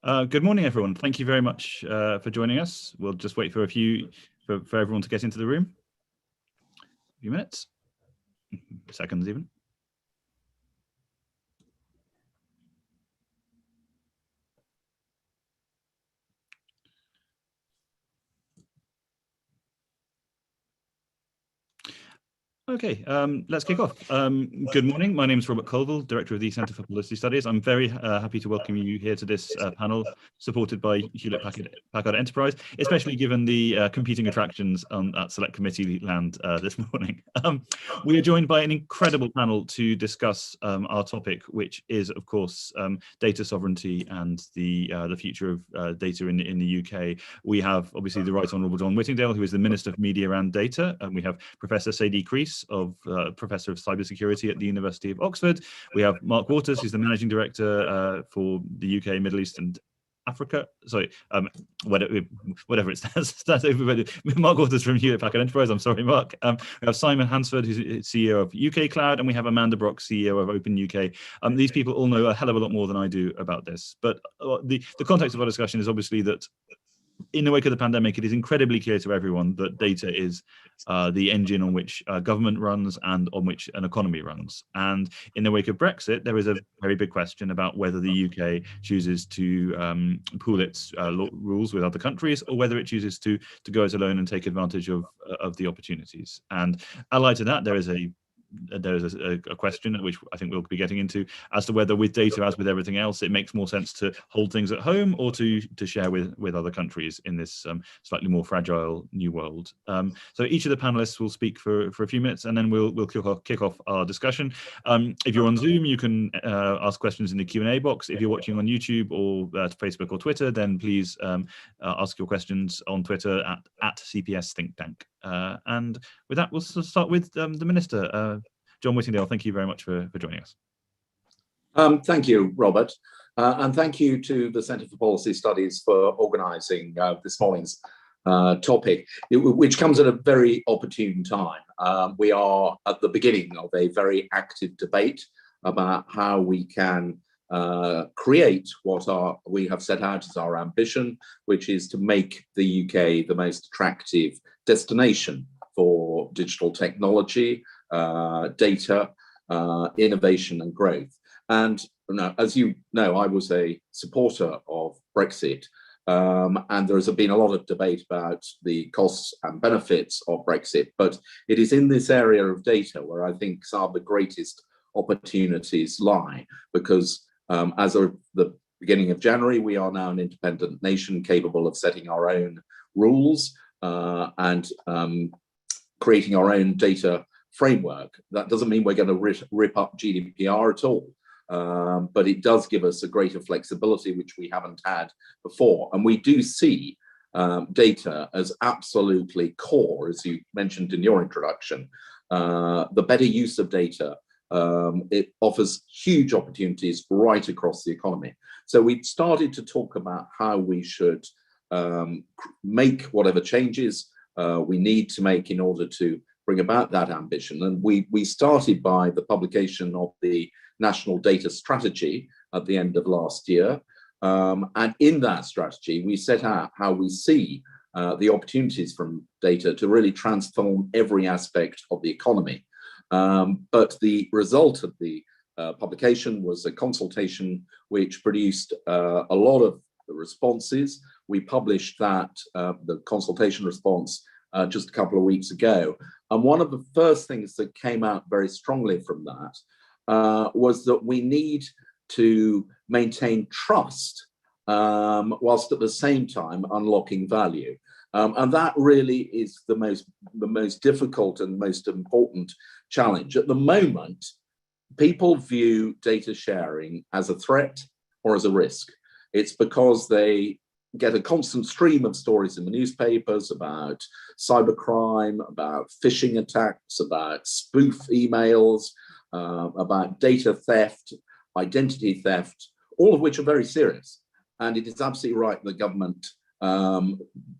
Good morning, everyone. Thank you very much for joining us. We'll just wait for for everyone to get into the room. A few minutes, seconds even. Okay, let's kick off. Good morning. My name is Robert Colvile, Director of the Centre for Policy Studies. I'm very happy to welcome you here to this panel supported by Hewlett Packard Enterprise, especially given the competing attractions at Select Committee land this morning. We are joined by an incredible panel to discuss our topic, which is, of course, data sovereignty and the future of data in the UK. We have, obviously, the Right Honourable John Whittingdale, who is the Minister of Media and Data, and we have Professor Sadie Creese, Professor of Cybersecurity at the University of Oxford. We have Marc Waters, who's the Managing Director for the UK, Middle East and Africa. Sorry, whatever it stands over. Marc Waters from Hewlett Packard Enterprise. I'm sorry, Marc. We have Simon Hansford, who's CEO of UKCloud, and we have Amanda Brock, CEO of OpenUK. These people all know a hell of a lot more than I do about this. But the context of our discussion is obviously that in the wake of the pandemic, it is incredibly clear to everyone that data is the engine on which government runs and on which an economy runs. And in the wake of Brexit, there is a very big question about whether the UK chooses to pool its rules with other countries, or whether it chooses to go it alone and take advantage of the opportunities. And allied to that, there is a question, which I think we'll be getting into, as to whether with data, as with everything else, it makes more sense to hold things at home or to share with other countries in this slightly more fragile new world. So each of the panelists will speak for a few minutes, and then we'll kick off our discussion. If you're on Zoom, you can ask questions in the Q&A box. If you're watching on YouTube or Facebook or Twitter, then please ask your questions on Twitter at CPS Think Tank. And with that, we'll start with the Minister. John Whittingdale, thank you very much for joining us. Thank you, Robert, and thank you to the Centre for Policy Studies for organising this morning's topic, which comes at a very opportune time. We are at the beginning of a very active debate about how we can create what we have set out as our ambition, which is to make the UK the most attractive destination for digital technology, data, innovation and growth. And as you know, I was a supporter of Brexit, and there has been a lot of debate about the costs and benefits of Brexit, but it is in this area of data where I think some of the greatest opportunities lie, because as of the beginning of January, we are now an independent nation capable of setting our own rules and creating our own data framework. That doesn't mean we're going to rip up GDPR at all, but it does give us a greater flexibility, which we haven't had before. And we do see data as absolutely core, as you mentioned in your introduction. The better use of data, it offers huge opportunities right across the economy. So we started to talk about how we should make whatever changes we need to make in order to bring about that ambition. And we started by the publication of the National Data Strategy at the end of last year. And in that strategy, we set out how we see the opportunities from data to really transform every aspect of the economy. But the result of the publication was a consultation which produced a lot of the responses. We published that, the consultation response, just a couple of weeks ago. And one of the first things that came out very strongly from that was that we need to maintain trust whilst at the same time unlocking value. And that really is the most difficult and most important challenge. At the moment, people view data sharing as a threat or as a risk. It's because they get a constant stream of stories in the newspapers about cybercrime, about phishing attacks, about spoof emails, about data theft, identity theft, all of which are very serious. And it is absolutely right the government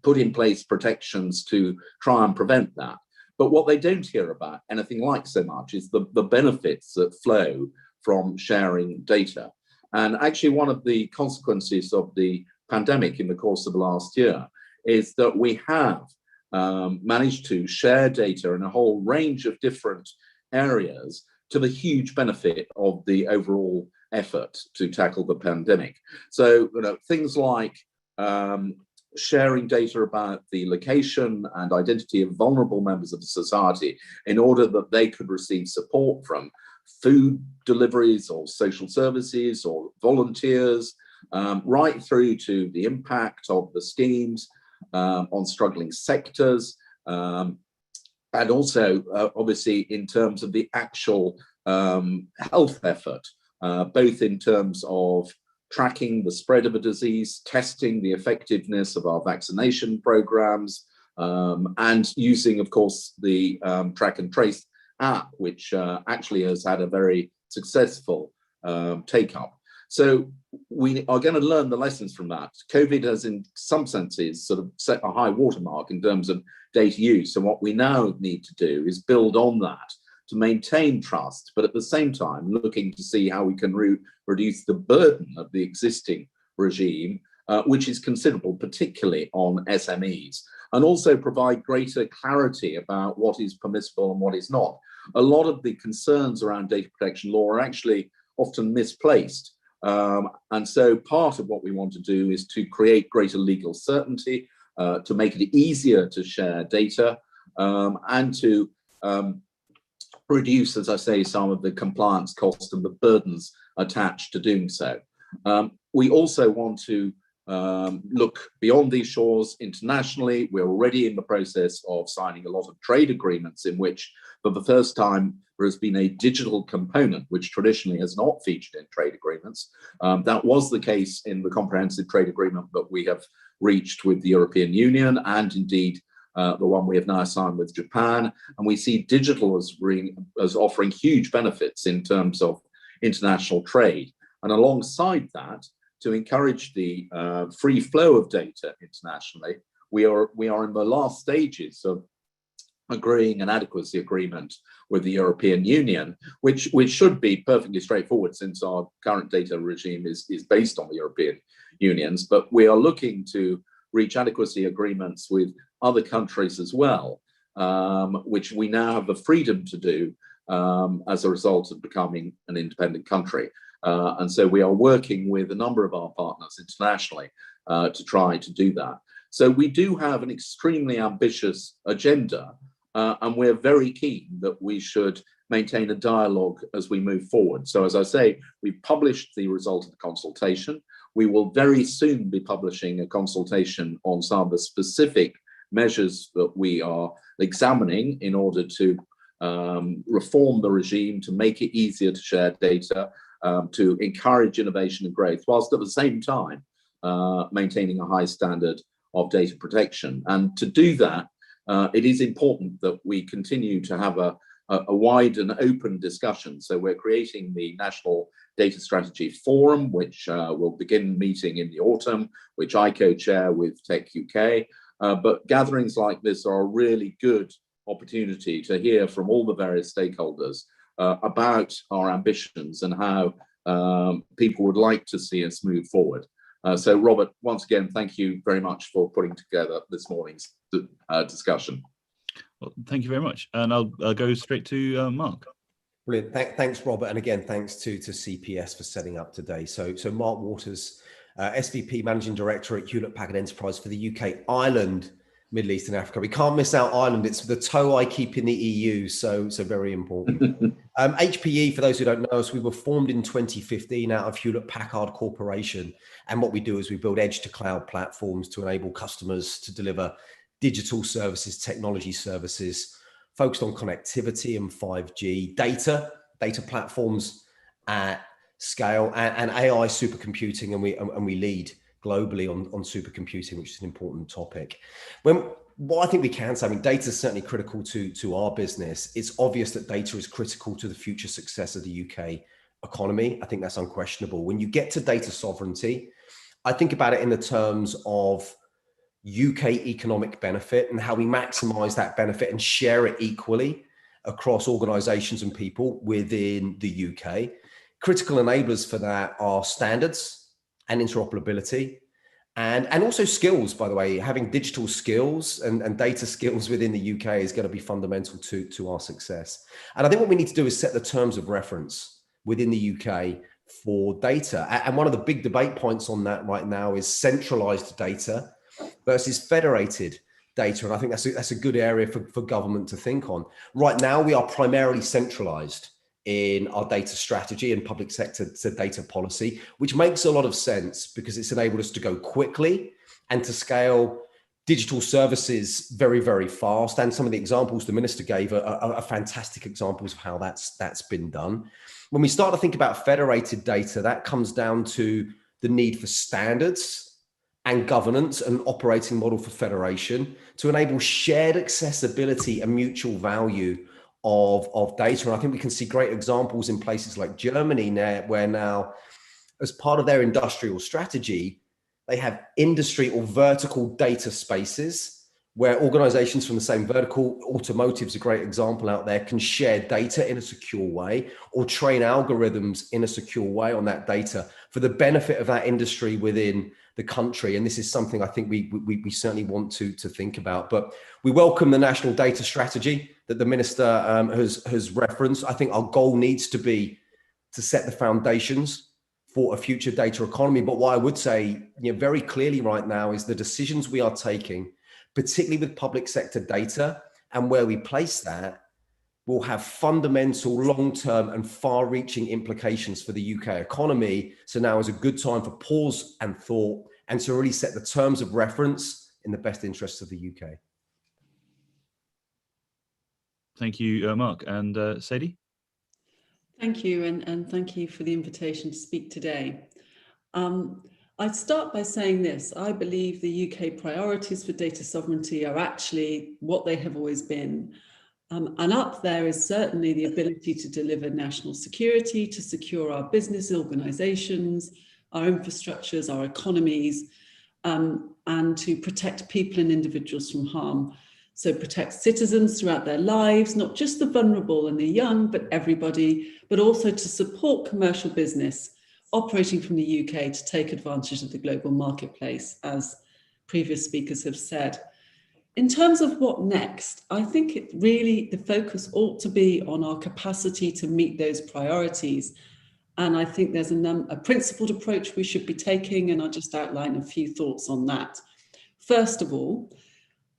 put in place protections to try and prevent that. But what they don't hear about anything like so much is the benefits that flow from sharing data. And actually, one of the consequences of the pandemic in the course of the last year is that we have managed to share data in a whole range of different areas to the huge benefit of the overall effort to tackle the pandemic. So, things like sharing data about the location and identity of vulnerable members of the society in order that they could receive support from food deliveries or social services or volunteers, right through to the impact of the schemes on struggling sectors, and also obviously in terms of the actual health effort, both in terms of tracking the spread of a disease, testing the effectiveness of our vaccination programs, and using, of course, the track and trace app, which actually has had a very successful take-up. So we are going to learn the lessons from that. COVID has, in some senses, sort of set a high watermark in terms of data use. And what we now need to do is build on that to maintain trust, but at the same time, looking to see how we can reduce the burden of the existing regime, which is considerable, particularly on SMEs, and also provide greater clarity about what is permissible and what is not. A lot of the concerns around data protection law are actually often misplaced. And so part of what we want to do is to create greater legal certainty, to make it easier to share data, and to reduce, as I say, some of the compliance costs and the burdens attached to doing so. We also want to look beyond these shores internationally. We're already in the process of signing a lot of trade agreements in which, for the first time, there has been a digital component, which traditionally has not featured in trade agreements. That was the case in the comprehensive trade agreement that we have reached with the European Union, and indeed the one we have now signed with Japan. And we see digital as offering huge benefits in terms of international trade. And alongside that, to encourage the free flow of data internationally, we are in the last stages of agreeing an adequacy agreement with the European Union, which should be perfectly straightforward since our current data regime is based on the European Union's. But we are looking to reach adequacy agreements with other countries as well, which we now have the freedom to do as a result of becoming an independent country. And so we are working with a number of our partners internationally to try to do that. So we do have an extremely ambitious agenda, and we're very keen that we should maintain a dialogue as we move forward. So as I say, we've published the result of the consultation. We will very soon be publishing a consultation on some of the specific measures that we are examining in order to reform the regime, to make it easier to share data, to encourage innovation and growth, whilst at the same time maintaining a high standard of data protection. And to do that, it is important that we continue to have a wide and open discussion. So we're creating the National Data Strategy Forum, which will begin meeting in the autumn, which I co-chair with Tech UK. But gatherings like this are a really good opportunity to hear from all the various stakeholders about our ambitions and how people would like to see us move forward. So Robert, once again, thank you very much for putting together this morning's discussion. Well, thank you very much. And I'll go straight to Marc. Brilliant. Thanks, Robert. And again, thanks to CPS for setting up today. So Marc Waters, SVP Managing Director at Hewlett Packard Enterprise for the UK, Ireland, Middle East and Africa. We can't miss out Ireland. It's the toe I keep in the EU, so very important. HPE, for those who don't know us, we were formed in 2015 out of Hewlett Packard Corporation. And what we do is we build edge to cloud platforms to enable customers to deliver digital services, technology services, focused on connectivity and 5G, data platforms at scale, and AI supercomputing, and we lead globally on supercomputing, which is an important topic. What I think we can say, I mean, data is certainly critical to our business. It's obvious that data is critical to the future success of the UK economy. I think that's unquestionable. When you get to data sovereignty, I think about it in the terms of UK economic benefit and how we maximize that benefit and share it equally across organizations and people within the UK. Critical enablers for that are standards and interoperability, and also skills, by the way. Having digital skills and data skills within the UK is going to be fundamental to our success. And I think what we need to do is set the terms of reference within the UK for data. And one of the big debate points on that right now is centralized data versus federated data. And I think that's a good area for government to think on. Right now, we are primarily centralized in our data strategy and public sector data policy, which makes a lot of sense because it's enabled us to go quickly and to scale digital services very, very fast. And some of the examples the minister gave are fantastic examples of how that's been done. When we start to think about federated data, that comes down to the need for standards and governance and operating model for federation to enable shared accessibility and mutual value of data. And I think we can see great examples in places like Germany now, where now, as part of their industrial strategy, they have industry or vertical data spaces where organizations from the same vertical, automotive's a great example out there, can share data in a secure way or train algorithms in a secure way on that data for the benefit of that industry within the country. And this is something I think we certainly want to think about. But we welcome the national data strategy that the minister has referenced. I think our goal needs to be to set the foundations for a future data economy. But what I would say, very clearly right now is the decisions we are taking, particularly with public sector data and where we place that, will have fundamental, long-term and far-reaching implications for the UK economy. So now is a good time for pause and thought and to really set the terms of reference in the best interests of the UK. Thank you, Marc. And Sadie? Thank you, and thank you for the invitation to speak today. I'd start by saying this. I believe the UK priorities for data sovereignty are actually what they have always been. And up there is certainly the ability to deliver national security, to secure our business organisations, our infrastructures, our economies, and to protect people and individuals from harm. So protect citizens throughout their lives, not just the vulnerable and the young, but everybody, but also to support commercial business operating from the UK to take advantage of the global marketplace, as previous speakers have said. In terms of what next, I think the focus ought to be on our capacity to meet those priorities. And I think there's a principled approach we should be taking, and I'll just outline a few thoughts on that. First of all,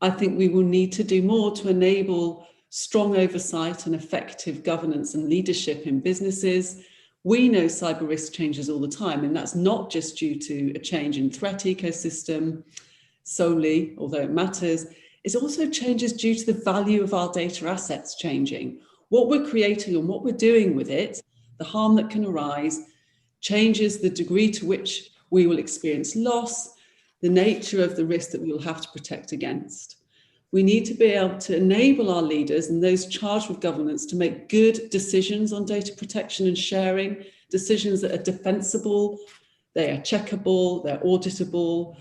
I think we will need to do more to enable strong oversight and effective governance and leadership in businesses. We know cyber risk changes all the time, and that's not just due to a change in threat ecosystem solely, although it matters. It also changes due to the value of our data assets changing. What we're creating and what we're doing with it, the harm that can arise, changes the degree to which we will experience loss, the nature of the risk that we will have to protect against. We need to be able to enable our leaders and those charged with governance to make good decisions on data protection and sharing, decisions that are defensible, they are checkable, they're auditable.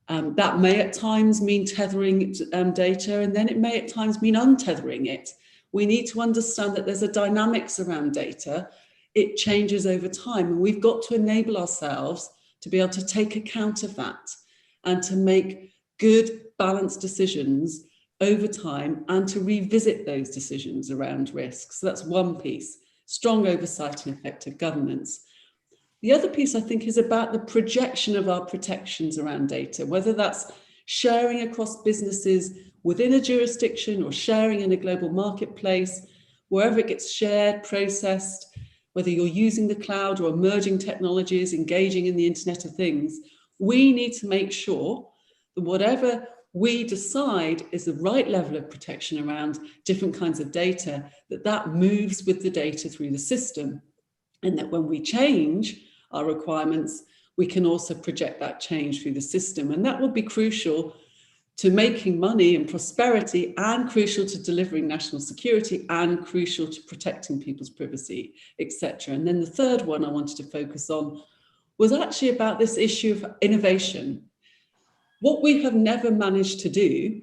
That may at times mean tethering data, and then it may at times mean untethering it. We need to understand that there's a dynamics around data. It changes over time, and we've got to enable ourselves to be able to take account of that and to make good, balanced decisions over time and to revisit those decisions around risks. So that's one piece, strong oversight and effective governance. The other piece, I think, is about the projection of our protections around data, whether that's sharing across businesses within a jurisdiction or sharing in a global marketplace, wherever it gets shared, processed, whether you're using the cloud or emerging technologies, engaging in the Internet of Things, we need to make sure that whatever we decide is the right level of protection around different kinds of data, that moves with the data through the system. And that when we change our requirements, we can also project that change through the system. And that will be crucial to making money and prosperity, and crucial to delivering national security, and crucial to protecting people's privacy, etc. And then the third one I wanted to focus on was actually about this issue of innovation. What we have never managed to do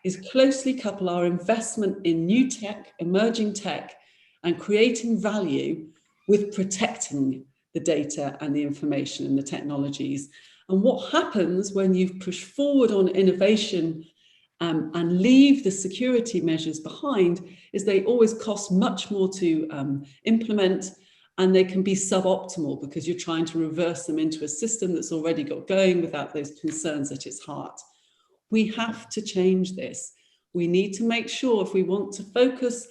is closely couple our investment in new tech, emerging tech, and creating value with protecting the data and the information and the technologies. And what happens when you push forward on innovation and leave the security measures behind is they always cost much more to implement, and they can be suboptimal because you're trying to reverse them into a system that's already got going without those concerns at its heart. We have to change this. We need to make sure, if we want to focus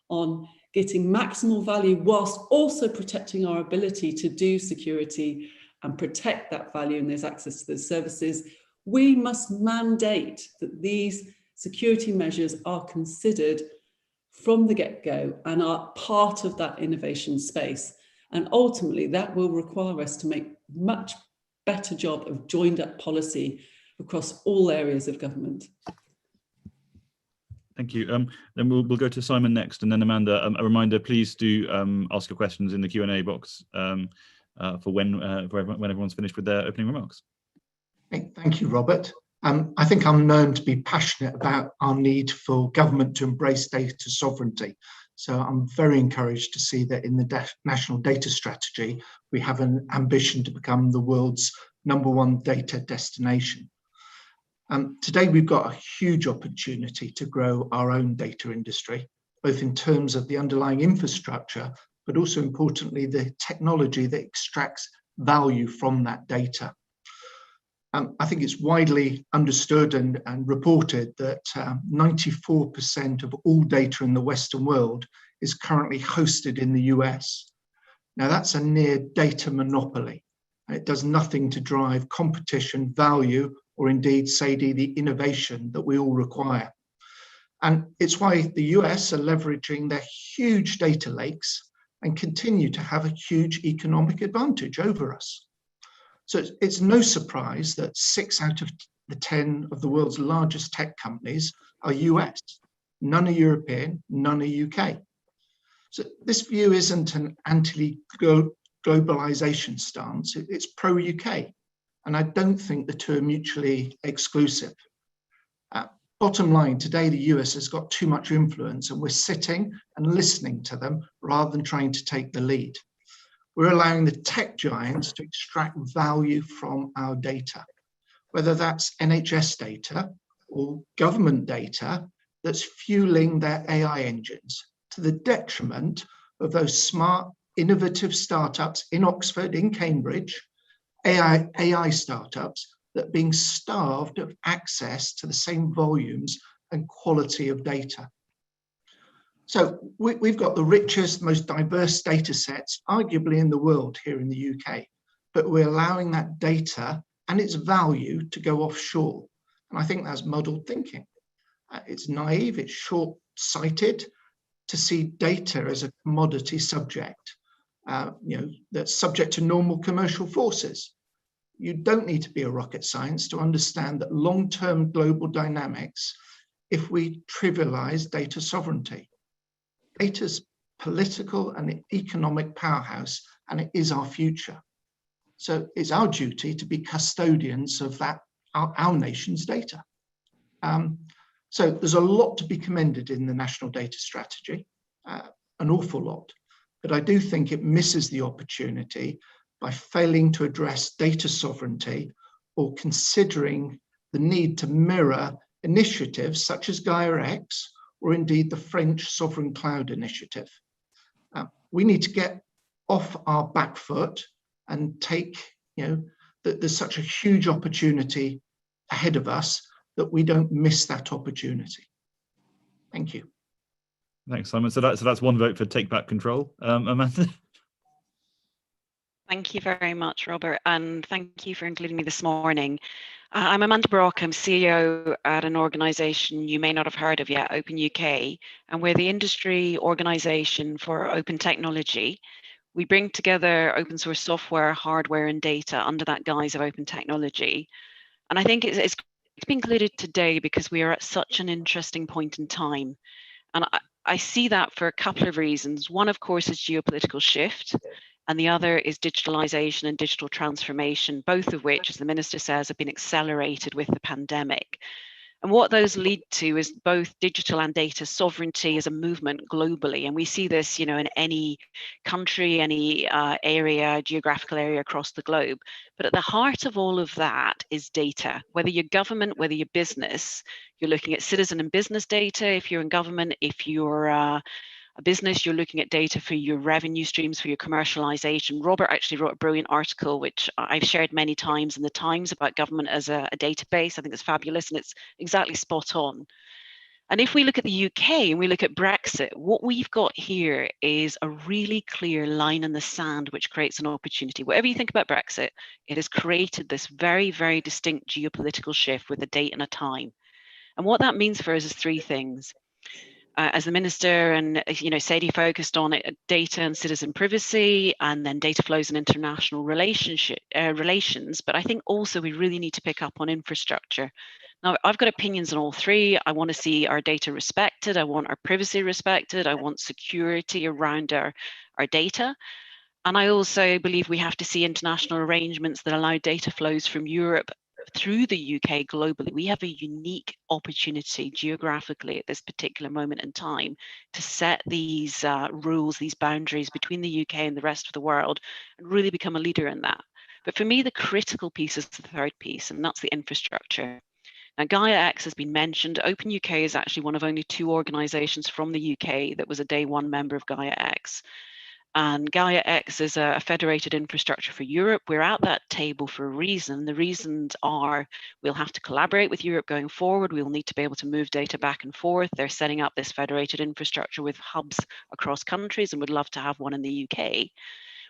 on getting maximal value whilst also protecting our ability to do security and protect that value and there's access to those services, we must mandate that these security measures are considered from the get-go and are part of that innovation space. And ultimately, that will require us to make much better job of joined-up policy across all areas of government. Thank you. Then we'll go to Simon next, and then Amanda. A reminder: please do ask your questions in the Q&A box for when everyone's finished with their opening remarks. Thank you, Robert. I think I'm known to be passionate about our need for government to embrace data sovereignty. So I'm very encouraged to see that in the National Data Strategy, we have an ambition to become the world's #1 data destination. Today, we've got a huge opportunity to grow our own data industry, both in terms of the underlying infrastructure, but also importantly, the technology that extracts value from that data. I think it's widely understood and reported that 94% of all data in the Western world is currently hosted in the US. Now that's a near data monopoly. It does nothing to drive competition, value, or indeed, Sadie, the innovation that we all require. And it's why the US are leveraging their huge data lakes and continue to have a huge economic advantage over us. So it's no surprise that 6 out of the 10 of the world's largest tech companies are US. None are European, none are UK. So this view isn't an anti-globalization stance, it's pro-UK. And I don't think the two are mutually exclusive. Bottom line, today the US has got too much influence and we're sitting and listening to them rather than trying to take the lead. We're allowing the tech giants to extract value from our data, whether that's NHS data or government data that's fueling their AI engines to the detriment of those smart, innovative startups in Oxford, in Cambridge, AI startups that are being starved of access to the same volumes and quality of data. So we've got the richest, most diverse data sets, arguably in the world here in the UK, but we're allowing that data and its value to go offshore. And I think that's muddled thinking. It's naive, it's short-sighted to see data as a commodity subject, that's subject to normal commercial forces. You don't need to be a rocket science to understand that long-term global dynamics if we trivialize data sovereignty. Data's political and economic powerhouse, and it is our future. So it's our duty to be custodians of that, our nation's data. So there's a lot to be commended in the National Data Strategy, an awful lot, but I do think it misses the opportunity by failing to address data sovereignty or considering the need to mirror initiatives such as Gaia-X or indeed the French Sovereign Cloud Initiative. We need to get off our back foot and take, that there's such a huge opportunity ahead of us that we don't miss that opportunity. Thank you. Thanks, Simon. So that's one vote for take back control. Amanda? Thank you very much, Robert, and thank you for including me this morning. I'm Amanda Brock. I'm CEO at an organisation you may not have heard of yet, OpenUK, and we're the industry organisation for open technology. We bring together open source software, hardware and data under that guise of open technology. And I think it's been included today because we are at such an interesting point in time. And I see that for a couple of reasons. One, of course, is geopolitical shift. And the other is digitalization and digital transformation, both of which, as the Minister says, have been accelerated with the pandemic. And what those lead to is both digital and data sovereignty as a movement globally. And we see this, in any country, any area, geographical area across the globe. But at the heart of all of that is data. Whether you're government, whether you're business, you're looking at citizen and business data. If you're in government, if you're a business, you're looking at data for your revenue streams, for your commercialization. Robert actually wrote a brilliant article, which I've shared many times in the Times, about government as a database. I think it's fabulous, and it's exactly spot on. And if we look at the UK and we look at Brexit, what we've got here is a really clear line in the sand, which creates an opportunity. Whatever you think about Brexit, it has created this very, very distinct geopolitical shift with a date and a time. And what that means for us is three things. As the minister and Sadie focused on it, data and citizen privacy, and then data flows and international relations. But I think also we really need to pick up on infrastructure. Now, I've got opinions on all three. I want to see our data respected. I want our privacy respected. I want security around our data. And I also believe we have to see international arrangements that allow data flows from Europe through the UK globally. We have a unique opportunity geographically at this particular moment in time to set these rules, these boundaries between the UK and the rest of the world, and really become a leader in that. But for me, the critical piece is the third piece, and that's the infrastructure. Now, Gaia X has been mentioned. OpenUK is actually one of only 2 organizations from the UK that was a day one member of Gaia X. And Gaia X is a federated infrastructure for Europe. We're at that table for a reason. The reasons are we'll have to collaborate with Europe going forward. We'll need to be able to move data back and forth. They're setting up this federated infrastructure with hubs across countries and would love to have one in the UK.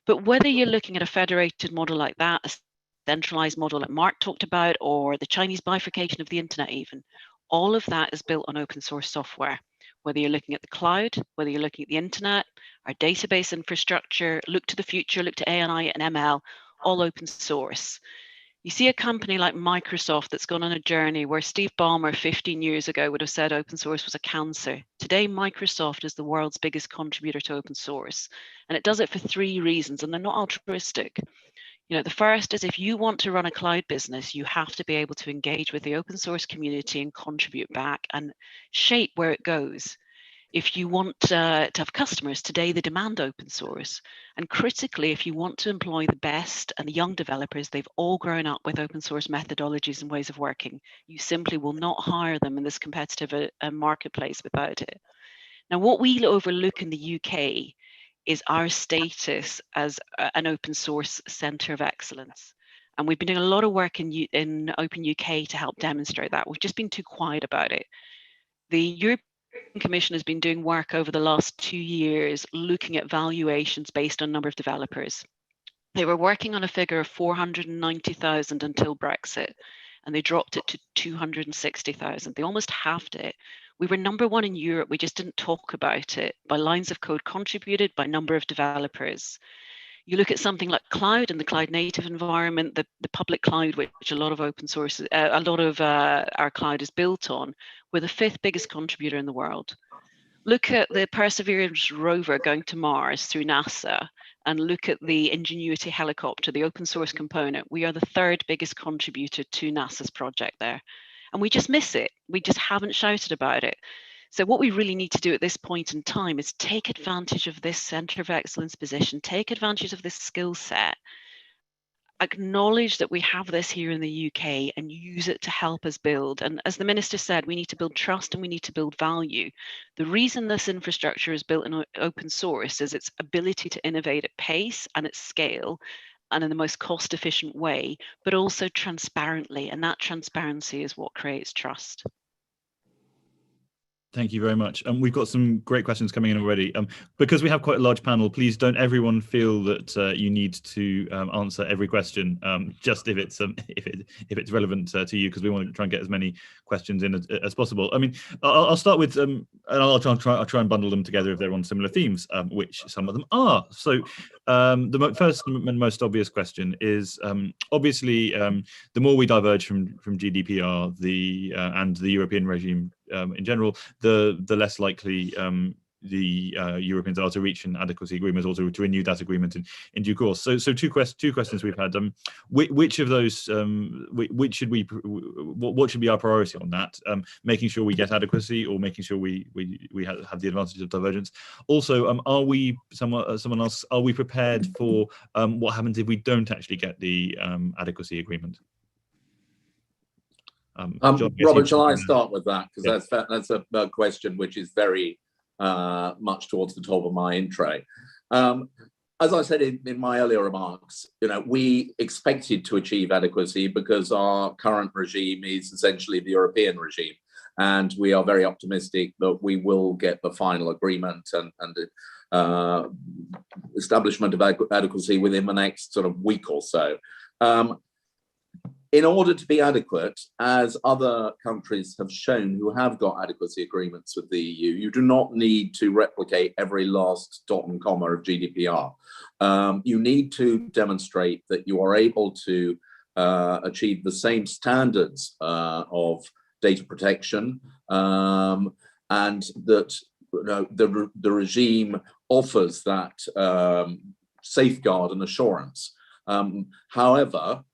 But whether you're looking at a federated model like that, a centralized model that Marc talked about, or the Chinese bifurcation of the internet even, all of that is built on open source software. Whether you're looking at the cloud, whether you're looking at the internet, our database infrastructure, look to the future, look to AI and ML, all open source. You see a company like Microsoft that's gone on a journey where Steve Ballmer 15 years ago would have said open source was a cancer. Today, Microsoft is the world's biggest contributor to open source. And it does it for 3 reasons, and they're not altruistic. The first is if you want to run a cloud business, you have to be able to engage with the open source community and contribute back and shape where it goes. If you want to have customers, today they demand open source. And critically, if you want to employ the best and the young developers, they've all grown up with open source methodologies and ways of working. You simply will not hire them in this competitive marketplace without it. Now, what we overlook in the UK is our status as an open source centre of excellence. And we've been doing a lot of work in OpenUK to help demonstrate that. We've just been too quiet about it. The European Commission has been doing work over the last 2 years looking at valuations based on number of developers. They were working on a figure of 490,000 until Brexit, and they dropped it to 260,000. They almost halved it. We were number 1 in Europe. We just didn't talk about it by lines of code contributed, by number of developers. You look at something like cloud and the cloud native environment, the public cloud, which a lot of open source, a lot of our cloud is built on, we're the 5th biggest contributor in the world. Look at the Perseverance rover going to Mars through NASA, and look at the Ingenuity helicopter, the open source component. We are the 3rd biggest contributor to NASA's project there. And we just miss it. We just haven't shouted about it. So what we really need to do at this point in time is take advantage of this centre of excellence position, take advantage of this skill set, acknowledge that we have this here in the UK and use it to help us build. And as the minister said, we need to build trust and we need to build value. The reason this infrastructure is built in open source is its ability to innovate at pace and at scale and in the most cost efficient way, but also transparently. And that transparency is what creates trust. Thank you very much. We've got some great questions coming in already. Because we have quite a large panel, please don't everyone feel that you need to answer every question, just if it's relevant to you, because we want to try and get as many questions in as possible. I mean, I'll start with, and I'll try and bundle them together if they're on similar themes, which some of them are. So the first and most obvious question is, obviously, the more we diverge from GDPR and the European regime in general, the less likely the Europeans are to reach an adequacy agreement or to renew that agreement in due course. So two questions we've had. Which of those, what should be our priority on that? Making sure we get adequacy, or making sure we have the advantage of divergence? Also, are we prepared for what happens if we don't actually get the adequacy agreement? John, Robert, shall I start with that? Because yeah. that's a question which is very much towards the top of my in tray. As I said in my earlier remarks, we expected to achieve adequacy because our current regime is essentially the European regime, and we are very optimistic that we will get the final agreement and establishment of adequacy within the next sort of week or so. In order to be adequate, as other countries have shown who have got adequacy agreements with the EU, you do not need to replicate every last dot and comma of GDPR. You need to demonstrate that you are able to achieve the same standards of data protection, and that the regime offers that safeguard and assurance. However,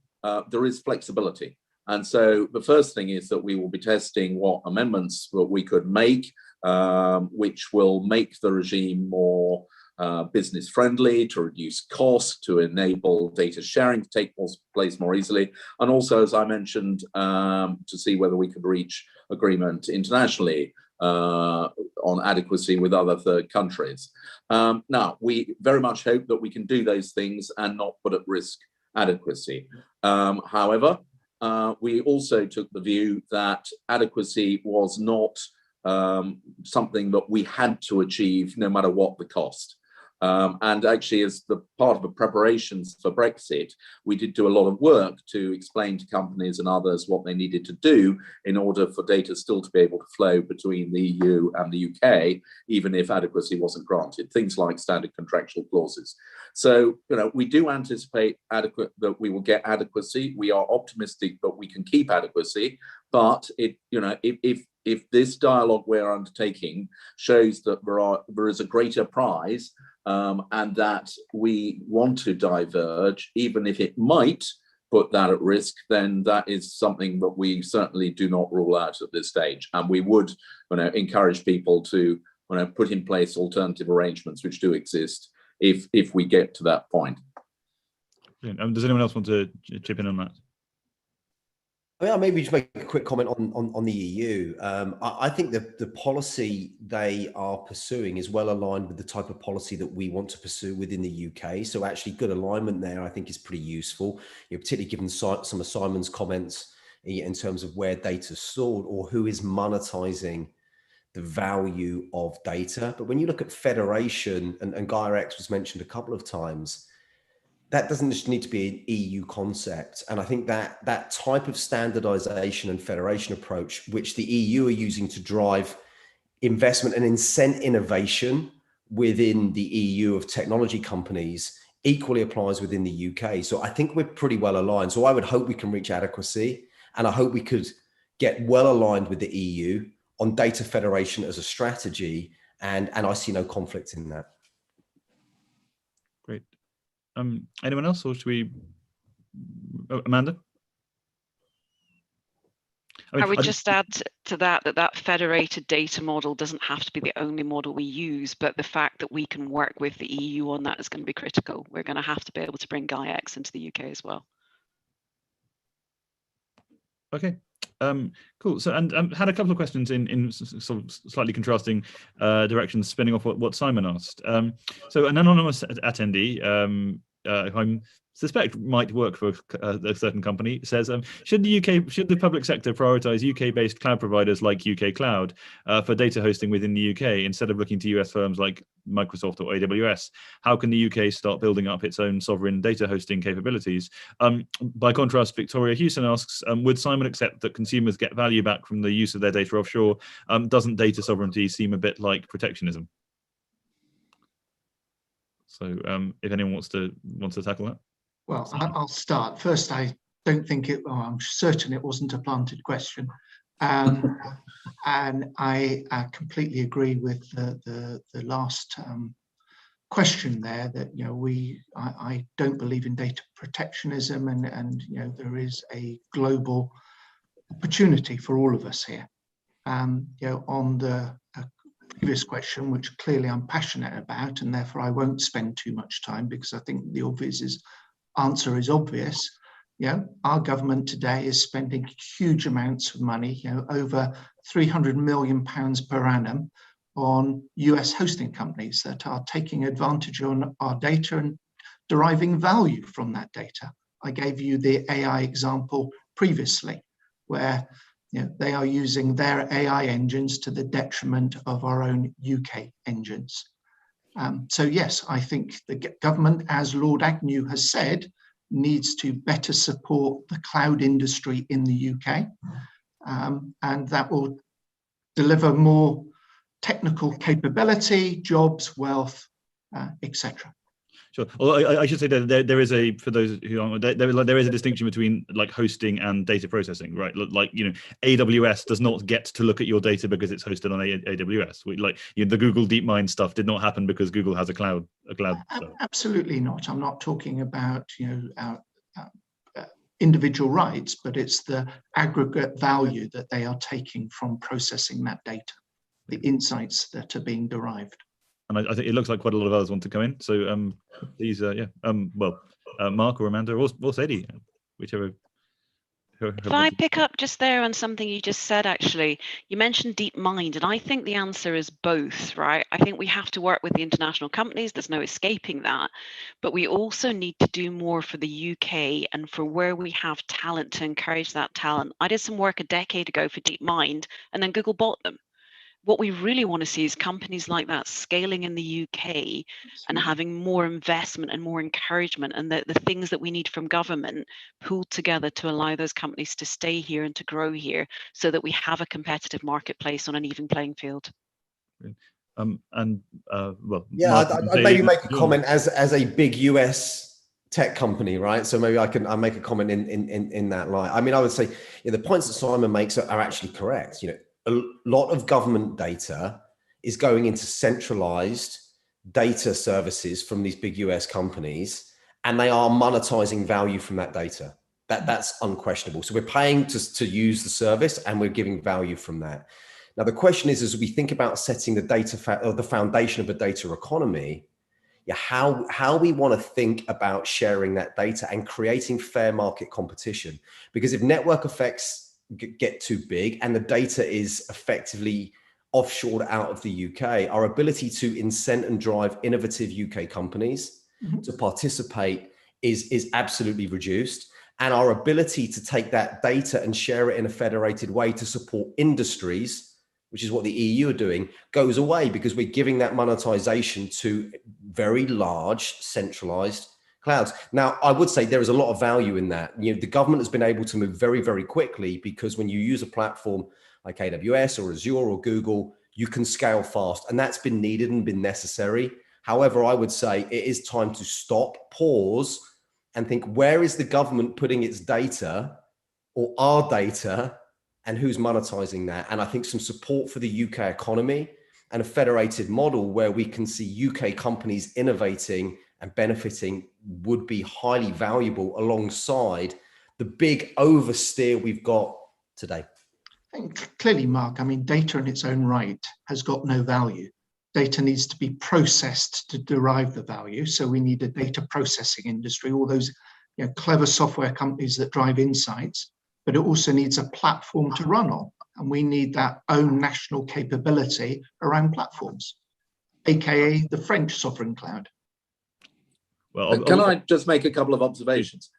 there is flexibility. And so the first thing is that we will be testing what amendments that we could make, which will make the regime more business friendly, to reduce costs, to enable data sharing to take place more easily. And also, as I mentioned, to see whether we could reach agreement internationally on adequacy with other third countries. Now, we very much hope that we can do those things and not put at risk adequacy. However, we also took the view that adequacy was not something that we had to achieve no matter what the cost. And actually, as the part of the preparations for Brexit, we did do a lot of work to explain to companies and others what they needed to do in order for data still to be able to flow between the EU and the UK, even if adequacy wasn't granted, things like standard contractual clauses. So, we do anticipate that we will get adequacy. We are optimistic that we can keep adequacy, but if this dialogue we're undertaking shows that there is a greater prize, and that we want to diverge, even if it might put that at risk, then that is something that we certainly do not rule out at this stage. And we would encourage people to put in place alternative arrangements which do exist if we get to that point. Does anyone else want to chip in on that? Maybe just make a quick comment on the EU. I think the policy they are pursuing is well aligned with the type of policy that we want to pursue within the UK. So actually good alignment there, I think, is pretty useful, particularly given some of Simon's comments in terms of where data is stored or who is monetizing the value of data. But when you look at federation, and GaiaX was mentioned a couple of times, that doesn't just need to be an EU concept. And I think that type of standardization and federation approach, which the EU are using to drive investment and incent innovation within the EU of technology companies, equally applies within the UK. So I think we're pretty well aligned. So I would hope we can reach adequacy, and I hope we could get well aligned with the EU on data federation as a strategy. And I see no conflict in that. Great. Anyone else, or should we? Amanda? I would just add to that federated data model doesn't have to be the only model we use, but the fact that we can work with the EU on that is going to be critical. We're going to have to be able to bring GaiaX into the UK as well. Okay. Cool. So, and had a couple of questions in sort of slightly contrasting directions, spinning off what Simon asked. So, an anonymous attendee, who I suspect might work for a certain company, says, should the public sector prioritise UK-based cloud providers like UKCloud for data hosting within the UK instead of looking to US firms like Microsoft or AWS? How can the UK start building up its own sovereign data hosting capabilities? By contrast, Victoria Hewson asks, would Simon accept that consumers get value back from the use of their data offshore? Doesn't data sovereignty seem a bit like protectionism? So if anyone wants to tackle that. Well, I'll start. First, I don't think I'm certain it wasn't a planted question. And I completely agree with the last question there, that I don't believe in data protectionism, and there is a global opportunity for all of us here. On the previous question, which clearly I'm passionate about, and therefore I won't spend too much time, because I think the answer is obvious. Our government today is spending huge amounts of money, over £300 million per annum, on US hosting companies that are taking advantage on our data and deriving value from that data. I gave you the AI example previously, where they are using their AI engines to the detriment of our own UK engines. So yes, I think the government, as Lord Agnew has said, needs to better support the cloud industry in the UK, and that will deliver more technical capability, jobs, wealth, etc. Sure. Well, I should say that there is a, for those who aren't, there is a distinction between like hosting and data processing, right? Like, AWS does not get to look at your data because it's hosted on AWS. The Google DeepMind stuff did not happen because Google has a cloud. Absolutely not. I'm not talking about our individual rights, but it's the aggregate value that they are taking from processing that data, the insights that are being derived. And I think it looks like quite a lot of others want to come in. So please, Marc or Amanda or Sadie, whichever. If I pick up just there on something you just said, actually, you mentioned DeepMind, and I think the answer is both, right? I think we have to work with the international companies. There's no escaping that. But we also need to do more for the UK and for where we have talent to encourage that talent. I did some work a decade ago for DeepMind, and then Google bought them. What we really want to see is companies like that scaling in the UK and having more investment and more encouragement, and the things that we need from government pulled together to allow those companies to stay here and to grow here, so that we have a competitive marketplace on an even playing field. I'd maybe make a comment as a big US tech company, right? So maybe I make a comment in that light. I mean, I would say the points that Simon makes are actually correct. A lot of government data is going into centralized data services from these big US companies, and they are monetizing value from that data. That's unquestionable. So we're paying to use the service, and we're giving value from that. Now, the question is, as we think about setting the data or the foundation of a data economy, how we want to think about sharing that data and creating fair market competition. Because if network effects get too big and the data is effectively offshored out of the UK, our ability to incent and drive innovative UK companies to participate is absolutely reduced. And our ability to take that data and share it in a federated way to support industries, which is what the EU are doing, goes away, because we're giving that monetization to very large centralized clouds. Now, I would say there is a lot of value in that. The government has been able to move very, very quickly, because when you use a platform like AWS or Azure or Google, you can scale fast, and that's been needed and been necessary. However, I would say it is time to stop, pause, and think, where is the government putting its data or our data, and who's monetizing that? And I think some support for the UK economy and a federated model where we can see UK companies innovating and benefiting would be highly valuable alongside the big oversteer we've got today. I think clearly, Marc, data in its own right has got no value. Data needs to be processed to derive the value. So we need a data processing industry, all those clever software companies that drive insights, but it also needs a platform to run on. And we need that own national capability around platforms, AKA the French sovereign cloud. Well, can I just make a couple of observations?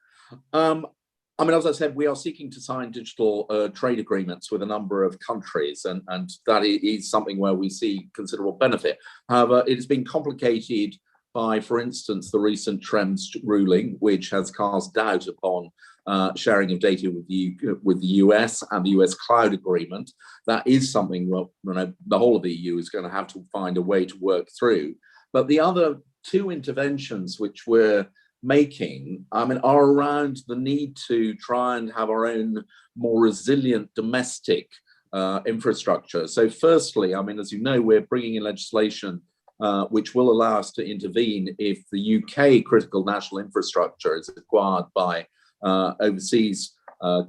As I said, we are seeking to sign digital trade agreements with a number of countries, and that is something where we see considerable benefit. However, it has been complicated by, for instance, the recent Schrems ruling, which has cast doubt upon sharing of data with the US and the US cloud agreement. That is something the whole of the EU is going to have to find a way to work through. But the other two interventions which we're making, are around the need to try and have our own more resilient domestic infrastructure. So firstly, I mean, as you know, we're bringing in legislation which will allow us to intervene if the UK critical national infrastructure is acquired by overseas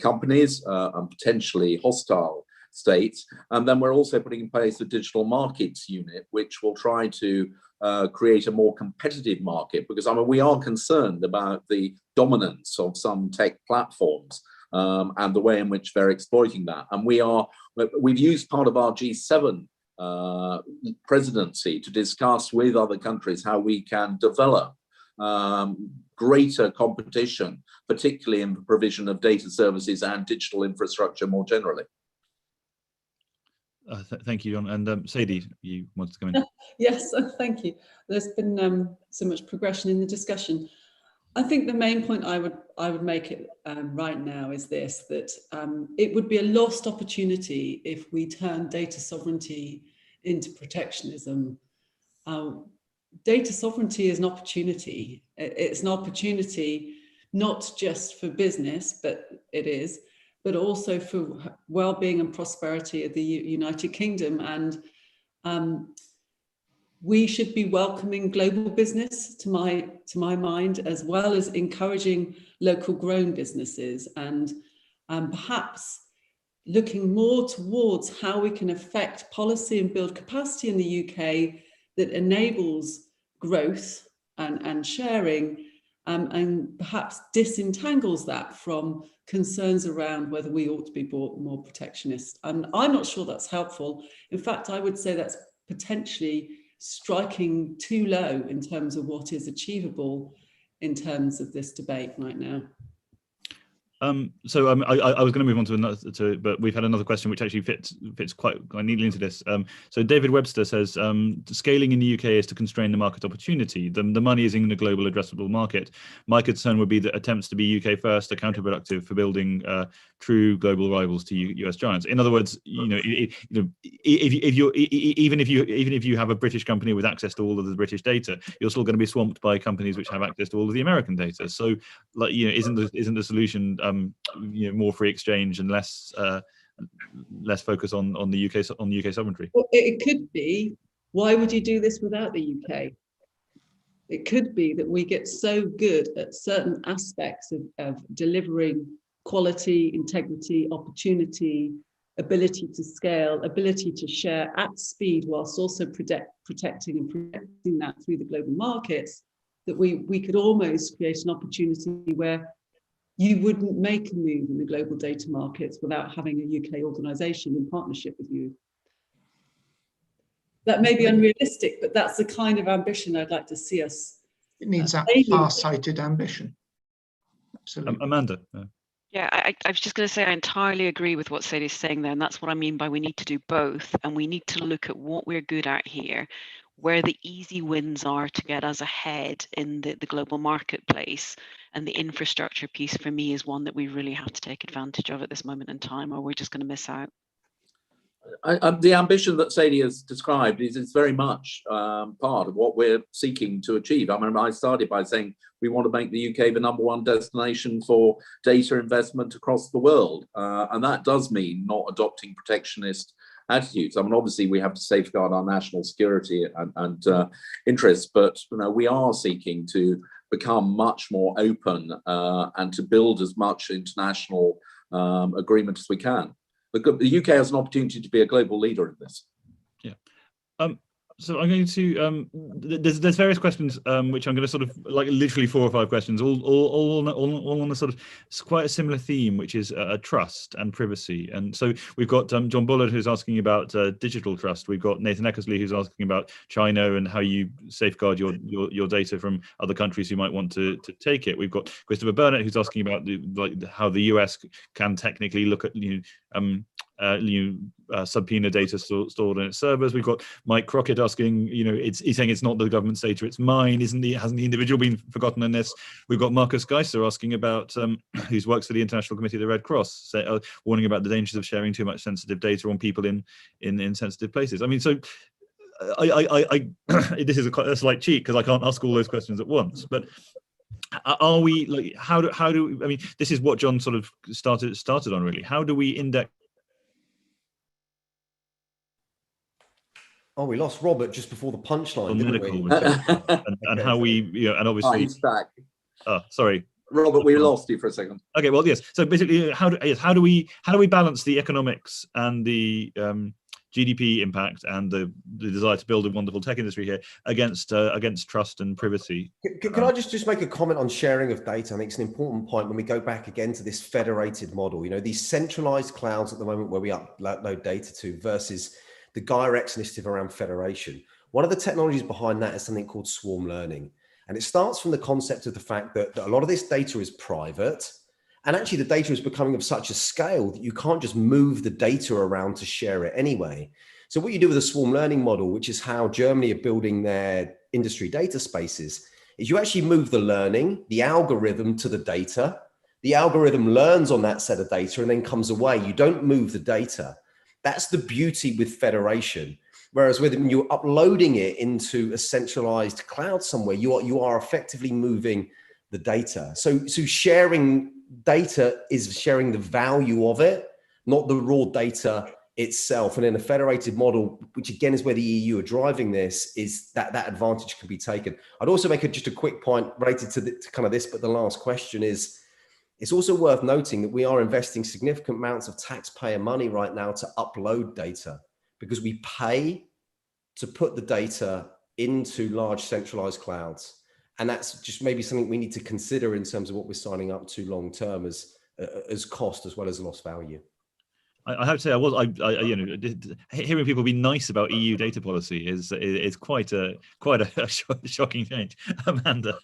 companies and potentially hostile states. And then we're also putting in place a digital markets unit, which will try to create a more competitive market, because I mean, we are concerned about the dominance of some tech platforms and the way in which they're exploiting that. And we've used part of our G7 presidency to discuss with other countries how we can develop greater competition, particularly in the provision of data services and digital infrastructure more generally. Thank you, John. And Sadie, you wanted to come in? Yes, thank you. There's been so much progression in the discussion. I think the main point I would make it right now is this, that it would be a lost opportunity if we turn data sovereignty into protectionism. Data sovereignty is an opportunity. It's an opportunity not just for business, but also for well-being and prosperity of the United Kingdom. And we should be welcoming global business, to my mind, as well as encouraging local grown businesses, and perhaps looking more towards how we can affect policy and build capacity in the UK that enables growth and sharing, and perhaps disentangles that from concerns around whether we ought to be more protectionist. And I'm not sure that's helpful. In fact, I would say that's potentially striking too low in terms of what is achievable in terms of this debate right now. I was going to move on to another, but we've had another question which actually fits quite neatly into this. So David Webster says, scaling in the UK is to constrain the market opportunity. The money is in the global addressable market. My concern would be that attempts to be UK first are counterproductive for building true global rivals to US giants. In other words, even if you have a British company with access to all of the British data, you're still going to be swamped by companies which have access to all of the American data. So, like, isn't the solution more free exchange and less focus on the UK sovereignty? Well, it could be. Why would you do this without the UK? It could be that we get so good at certain aspects of delivering quality, integrity, opportunity, ability to scale, ability to share at speed, whilst also protecting that through the global markets, that we could almost create an opportunity where you wouldn't make a move in the global data markets without having a UK organisation in partnership with you. That may be unrealistic, but that's the kind of ambition I'd like to see us. It needs that far-sighted ambition. Absolutely. Amanda. Yeah, I was just going to say I entirely agree with what Sadie's saying there, and that's what I mean by we need to do both, and we need to look at what we're good at here, where the easy wins are to get us ahead in the global marketplace. And the infrastructure piece for me is one that we really have to take advantage of at this moment in time, or we're just going to miss out. The ambition that Sadie has described is very much part of what we're seeking to achieve. I mean, I started by saying we want to make the UK the #1 destination for data investment across the world. And that does mean not adopting protectionist attitudes. I mean, obviously, we have to safeguard our national security and interests, but we are seeking to become much more open and to build as much international agreement as we can. The UK has an opportunity to be a global leader in this. Yeah. So I'm going to there's various questions which I'm going to sort of like literally 4 or 5 questions, all on a sort of quite a similar theme, which is trust and privacy. And so we've got John Bullard, who's asking about digital trust. We've got Nathan Eckersley, who's asking about China and how you safeguard your data from other countries who might want to take it. We've got Christopher Burnett, who's asking about how the US can technically look at subpoena data stored on its servers. We've got Mike Crockett asking, he's saying it's not the government's data, it's mine. Hasn't the individual been forgotten in this? We've got Marcus Geisser asking about, who works for the International Committee of the Red Cross, warning about the dangers of sharing too much sensitive data on people in sensitive places. I mean, so I this is a slight cheat because I can't ask all those questions at once, but are we like, how do I mean, this is what John sort of started on really. How do we index Oh, we lost Robert just before the punchline, didn't medical we? and how we, and obviously, he's back. oh, sorry. Robert, we lost you for a second. Okay, well, yes. So basically, how do we balance the economics and the GDP impact and the desire to build a wonderful tech industry here against trust and privacy? Can I just make a comment on sharing of data? I think it's an important point when we go back again to this federated model. You know, these centralized clouds at the moment where we upload data to versus the GAIA-X initiative around federation. One of the technologies behind that is something called swarm learning. And it starts from the concept of the fact that a lot of this data is private. And actually the data is becoming of such a scale that you can't just move the data around to share it anyway. So what you do with a swarm learning model, which is how Germany are building their industry data spaces, is you actually move the learning, the algorithm to the data. The algorithm learns on that set of data and then comes away. You don't move the data. That's the beauty with federation. Whereas when you're uploading it into a centralized cloud somewhere, you are effectively moving the data. So sharing data is sharing the value of it, not the raw data itself. And in a federated model, which again is where the EU are driving this, is that advantage can be taken. I'd also make just a quick point related to kind of this, but the last question is, it's also worth noting that we are investing significant amounts of taxpayer money right now to upload data, because we pay to put the data into large centralized clouds. And that's just maybe something we need to consider in terms of what we're signing up to long term as cost as well as lost value. I have to say, you know, hearing people be nice about EU data policy is quite a shocking change. Amanda.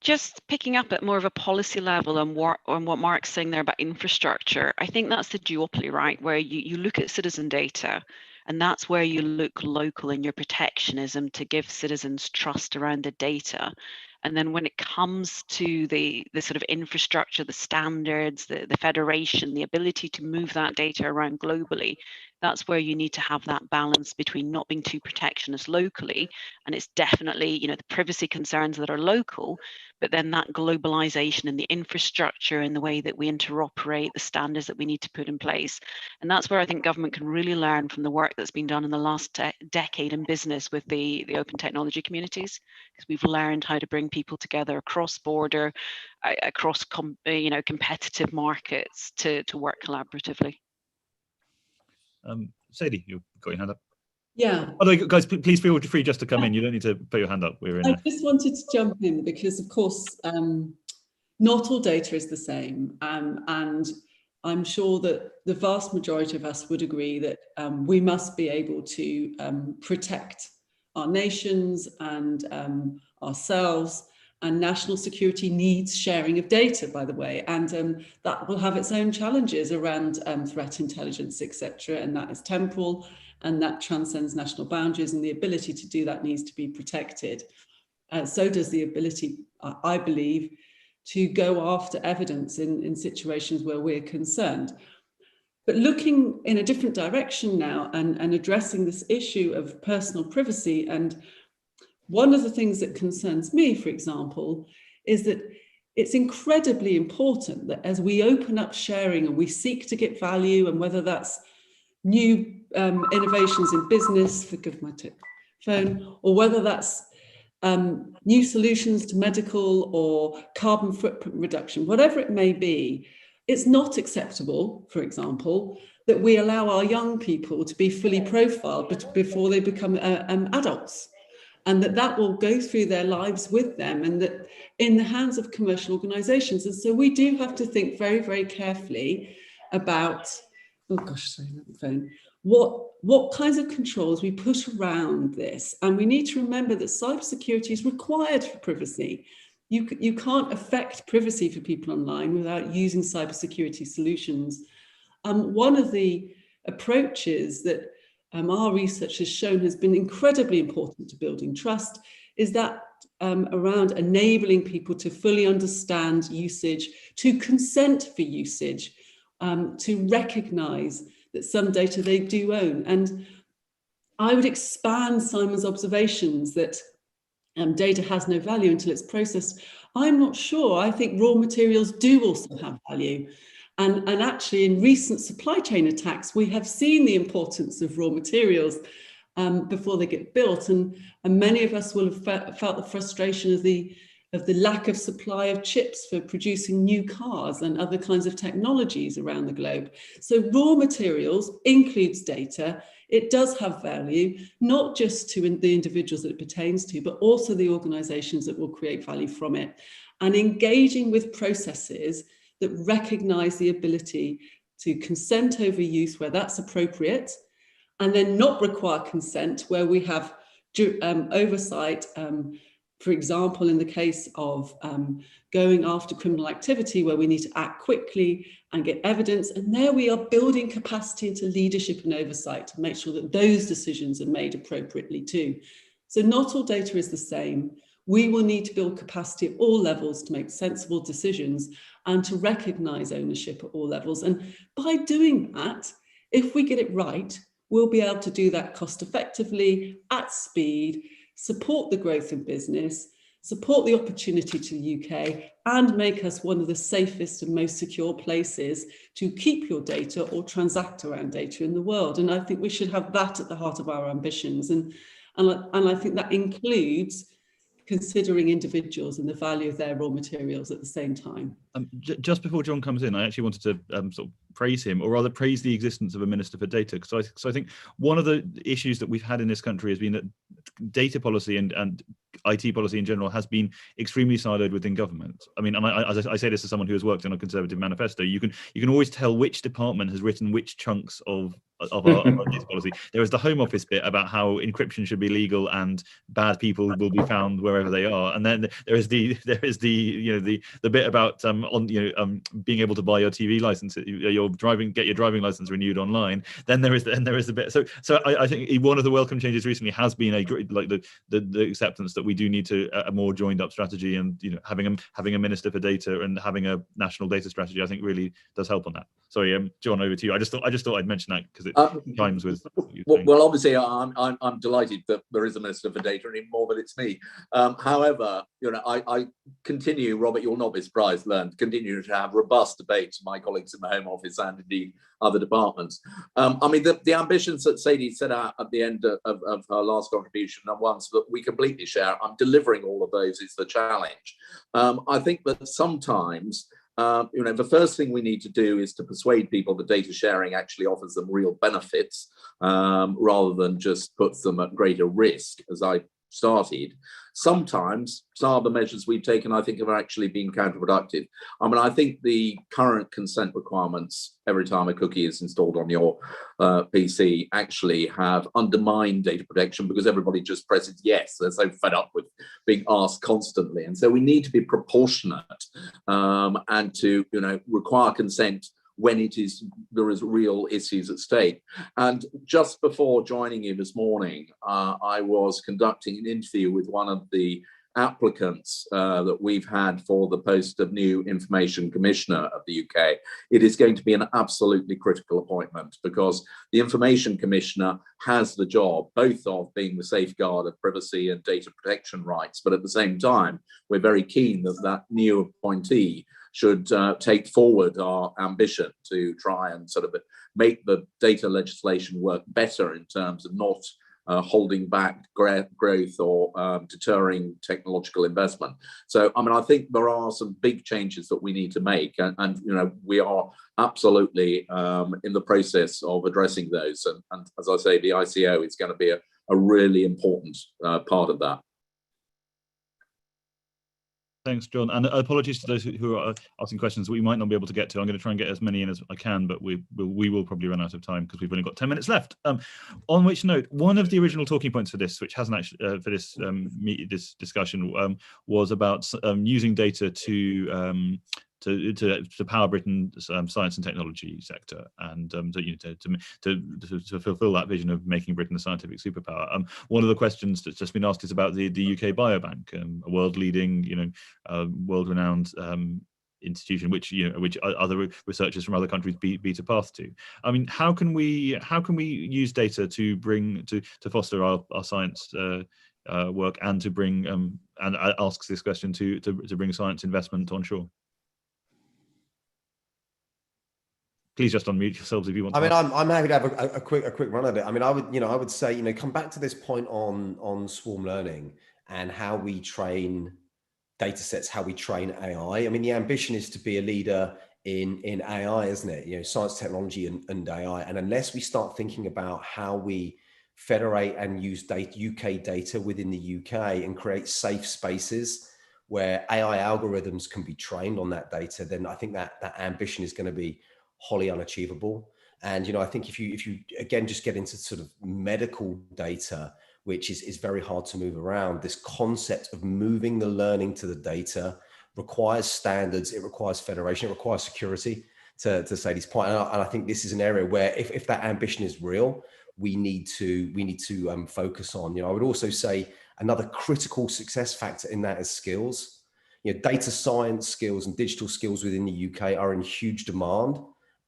Just picking up at more of a policy level on what Mark's saying there about infrastructure, I think that's the duopoly, right? Where you look at citizen data, and that's where you look local in your protectionism to give citizens trust around the data. And then when it comes to the sort of infrastructure, the standards, the federation, the ability to move that data around globally, that's where you need to have that balance between not being too protectionist locally. And it's definitely, you know, the privacy concerns that are local, but then that globalization and the infrastructure and the way that we interoperate, the standards that we need to put in place. And that's where I think government can really learn from the work that's been done in the last decade in business with the open technology communities, because we've learned how to bring people together across border, across competitive markets to work collaboratively. Sadie, you've got your hand up. Yeah. Although, guys, please feel free just to come in. You don't need to put your hand up. I just wanted to jump in because, of course, not all data is the same. And I'm sure that the vast majority of us would agree that we must be able to protect our nations and ourselves. And national security needs sharing of data, by the way, and that will have its own challenges around threat intelligence, etc. And that is temporal, and that transcends national boundaries, and the ability to do that needs to be protected. So does the ability, I believe, to go after evidence in situations where we're concerned. But looking in a different direction now and addressing this issue of personal privacy, and one of the things that concerns me, for example, is that it's incredibly important that as we open up sharing and we seek to get value, and whether that's new innovations in business, forgive my phone, or whether that's new solutions to medical or carbon footprint reduction, whatever it may be, it's not acceptable, for example, that we allow our young people to be fully profiled before they become adults. And that will go through their lives with them, and that in the hands of commercial organizations. And so we do have to think very, very carefully about, oh gosh, sorry, not the phone, what kinds of controls we put around this. And we need to remember that cybersecurity is required for privacy. You can't affect privacy for people online without using cybersecurity solutions. One of the approaches that our research has shown has been incredibly important to building trust is that around enabling people to fully understand usage, to consent for usage, to recognize that some data they do own. And I would expand Simon's observations that data has no value until it's processed. I'm not sure. I think raw materials do also have value. And actually, in recent supply chain attacks, we have seen the importance of raw materials before they get built. And many of us will have felt the frustration of the lack of supply of chips for producing new cars and other kinds of technologies around the globe. So raw materials includes data. It does have value, not just to the individuals that it pertains to, but also the organizations that will create value from it. And engaging with processes that recognize the ability to consent over use where that's appropriate, and then not require consent where we have oversight. For example, in the case of going after criminal activity where we need to act quickly and get evidence, and there we are building capacity into leadership and oversight to make sure that those decisions are made appropriately too. So not all data is the same. We will need to build capacity at all levels to make sensible decisions and to recognise ownership at all levels. And by doing that, if we get it right, we'll be able to do that cost effectively, at speed, support the growth in business, support the opportunity to the UK, and make us one of the safest and most secure places to keep your data or transact around data in the world. And I think we should have that at the heart of our ambitions. And I think that includes considering individuals and the value of their raw materials at the same time. Just before John comes in, I actually wanted to sort of praise him, or rather praise the existence of a Minister for Data, because I think one of the issues that we've had in this country has been that data policy and IT policy in general has been extremely siloed within government. I mean, and I say this as someone who has worked on a Conservative manifesto. You can always tell which department has written which chunks of our data policy. There is the Home Office bit about how encryption should be legal and bad people will be found wherever they are, and then there is the bit about being able to buy your TV license, get your driving license renewed online. Then there is the bit. So I think one of the welcome changes recently has been the acceptance that we do need to a more joined up strategy, and having a Minister for Data and having a national data strategy, I think really does help on that. Sorry, John, over to you. I just thought I'd mention that because it chimes with. Well, obviously, I'm delighted that there is a Minister for Data, and even more that it's me. However, I continue, Robert, you'll not be surprised, continue to have robust debates with my colleagues in the Home Office and indeed other departments. I mean, the ambitions that Sadie set out at the end of her last contribution are ones that we completely share. I'm delivering all of those is the challenge. I think that sometimes the first thing we need to do is to persuade people that data sharing actually offers them real benefits rather than just puts them at greater risk, as I started. Sometimes some of the measures we've taken, I think, have actually been counterproductive. I mean, I think the current consent requirements every time a cookie is installed on your PC actually have undermined data protection because everybody just presses yes. They're so fed up with being asked constantly. And so we need to be proportionate and to, require consent when there is real issues at stake. And just before joining you this morning, I was conducting an interview with one of the applicants that we've had for the post of new Information Commissioner of the UK. It is going to be an absolutely critical appointment because the Information Commissioner has the job both of being the safeguard of privacy and data protection rights, but at the same time, we're very keen that that new appointee should take forward our ambition to try and sort of make the data legislation work better in terms of not holding back growth or deterring technological investment. So, I mean, I think there are some big changes that we need to make, and we are absolutely in the process of addressing those. And as I say, the ICO is going to be a really important part of that. Thanks, John. And apologies to those who are asking questions that we might not be able to get to. I'm going to try and get as many in as I can, but we will probably run out of time because we've only got 10 minutes left. On which note, one of the original talking points for this, which hasn't actually for this this discussion, was about using data to power Britain's science and technology sector, and to fulfil that vision of making Britain a scientific superpower. One of the questions that's just been asked is about the UK Biobank, a world-leading, world-renowned institution, which other researchers from other countries beat a path to. I mean, how can we use data to foster our science work and to bring and asks this question to bring science investment onshore? please just unmute yourselves if you want. I mean, I'm happy to have a quick run at it. I mean, I would say, come back to this point on swarm learning and how we train data sets, how we train AI. I mean, the ambition is to be a leader in AI, isn't it? Science, technology, and AI. And unless we start thinking about how we federate and use UK data within the UK and create safe spaces where AI algorithms can be trained on that data, then I think that ambition is going to be wholly unachievable. And I think if you again just get into sort of medical data, which is very hard to move around, this concept of moving the learning to the data requires standards, it requires federation, it requires security, to Sadie's point. And I think this is an area where if that ambition is real, we need to focus on. I would also say another critical success factor in that is skills. Data science skills and digital skills within the UK are in huge demand,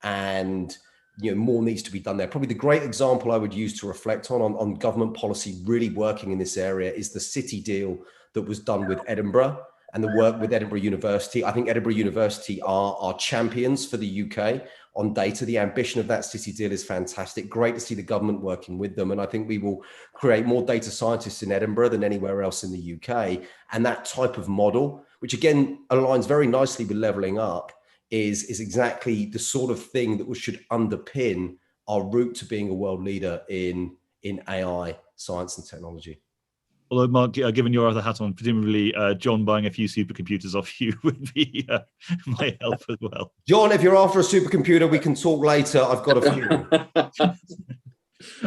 and more needs to be done there. Probably the great example I would use to reflect on government policy really working in this area is the city deal that was done with Edinburgh and the work with Edinburgh University. I think Edinburgh University are champions for the UK on data. The ambition of that city deal is fantastic. Great to see the government working with them. And I think we will create more data scientists in Edinburgh than anywhere else in the UK. And that type of model, which again aligns very nicely with levelling up, is exactly the sort of thing that should underpin our route to being a world leader in AI, science and technology. Although, Marc, given your other hat on, presumably John buying a few supercomputers off you would be my help as well. John, if you're after a supercomputer, we can talk later. I've got a few.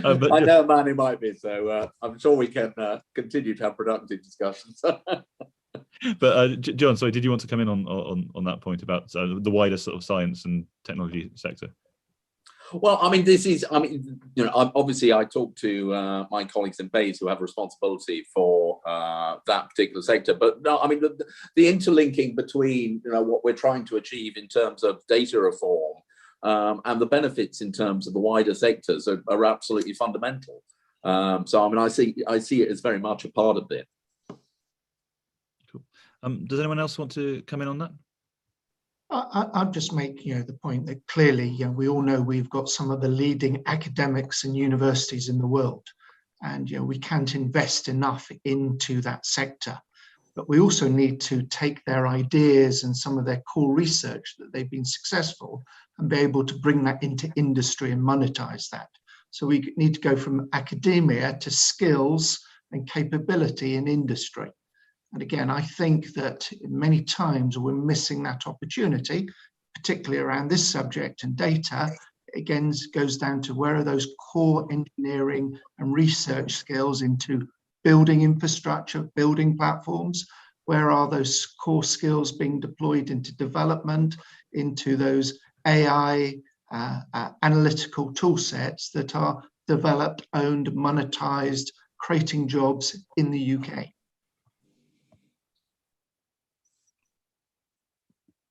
I know a man who might be, so I'm sure we can continue to have productive discussions. But John, sorry, did you want to come in on that point about the wider sort of science and technology sector? Well, I mean, obviously I talk to my colleagues in BASE who have responsibility for that particular sector. But no, I mean, the interlinking between, what we're trying to achieve in terms of data reform and the benefits in terms of the wider sectors are absolutely fundamental. So, I mean, I see it as very much a part of it. Cool. Does anyone else want to come in on that? I'll just make the point that clearly we all know we've got some of the leading academics and universities in the world, and we can't invest enough into that sector. But we also need to take their ideas and some of their core research that they've been successful and be able to bring that into industry and monetize that. So we need to go from academia to skills and capability in industry. And again, I think that many times we're missing that opportunity, particularly around this subject and data. Again, goes down to where are those core engineering and research skills into building infrastructure, building platforms? Where are those core skills being deployed into development, into those AI analytical tool sets that are developed, owned, monetized, creating jobs in the UK?